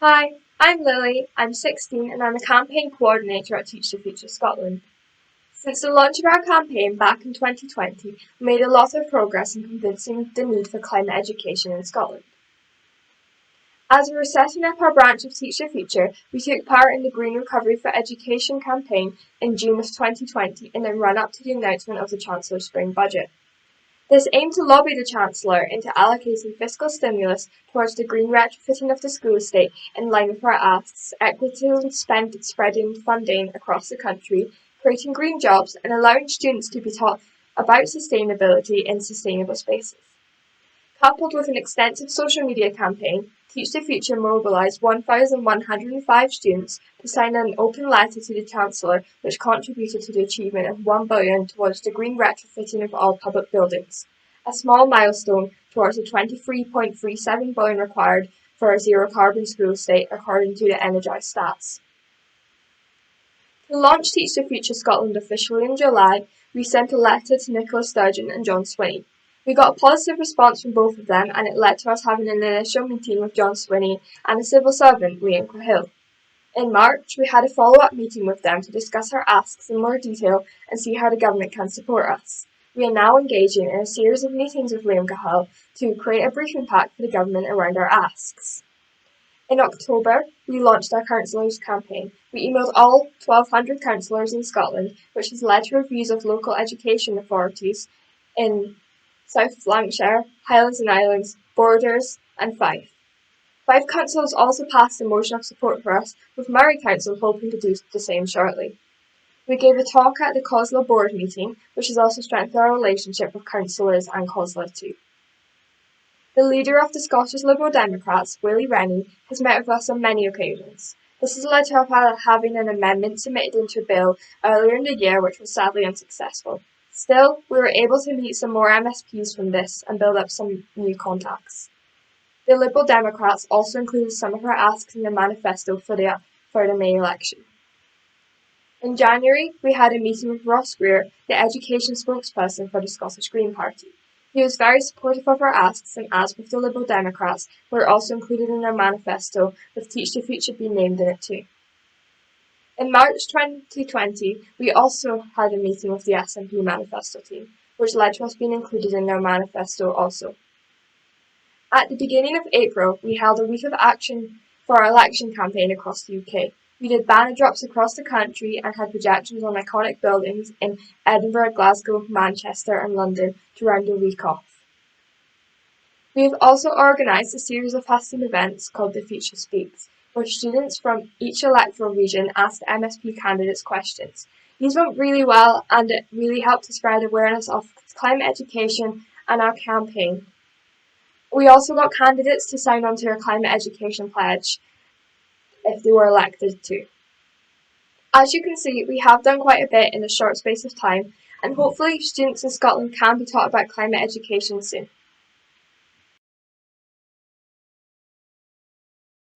Hi, I'm Lily, I'm 16 and I'm a campaign coordinator at Teach the Future Scotland. Since the launch of our campaign back in 2020, we made a lot of progress in convincing the need for climate education in Scotland. As we were setting up our branch of Teach the Future, we took part in the Green Recovery for Education campaign in June of 2020 in the run-up to the announcement of the Chancellor's spring budget. This aimed to lobby the Chancellor into allocating fiscal stimulus towards the green retrofitting of the school estate in line with our asks, equitably spreading funding across the country, creating green jobs and allowing students to be taught about sustainability in sustainable spaces. Coupled with an extensive social media campaign, Teach the Future mobilised 1,105 students to sign an open letter to the Chancellor which contributed to the achievement of £1 billion towards the green retrofitting of all public buildings, a small milestone towards the £23.37 billion required for a zero-carbon school estate according to the Energise stats. To launch Teach the Future Scotland officially in July, we sent a letter to Nicola Sturgeon and John Swinney. We got a positive response from both of them and it led to us having an initial meeting with John Swinney and a civil servant, Rian Cahill. In March, we had a follow-up meeting with them to discuss our asks in more detail and see how the government can support us. We are now engaging in a series of meetings with Liam Cahill to create a briefing pack for the government around our asks. In October, we launched our councillors campaign. We emailed all 1,200 councillors in Scotland, which has led to reviews of local education authorities in South Lancashire, Highlands and Islands, Borders and Fife. Five councils also passed a motion of support for us, with Moray Council hoping to do the same shortly. We gave a talk at the COSLA board meeting, which has also strengthened our relationship with councillors and COSLA too. The leader of the Scottish Liberal Democrats, Willie Rennie, has met with us on many occasions. This has led to our having an amendment submitted into a bill earlier in the year which was sadly unsuccessful. Still, we were able to meet some more MSPs from this and build up some new contacts. The Liberal Democrats also included some of our asks in their manifesto for the May election. In January, we had a meeting with Ross Greer, the education spokesperson for the Scottish Green Party. He was very supportive of our asks and, as with the Liberal Democrats, were also included in their manifesto, with Teach the Future being named in it too. In March 2020, we also had a meeting with the SNP manifesto team, which led to us being included in their manifesto also. At the beginning of April, we held a week of action for our election campaign across the UK. We did banner drops across the country and had projections on iconic buildings in Edinburgh, Glasgow, Manchester and London to round the week off. We have also organised a series of hosting events called The Future Speaks, where students from each electoral region asked MSP candidates questions. These went really well and it really helped to spread awareness of climate education and our campaign. We also got candidates to sign on to our climate education pledge if they were elected too. As you can see, we have done quite a bit in a short space of time, and hopefully students in Scotland can be taught about climate education soon.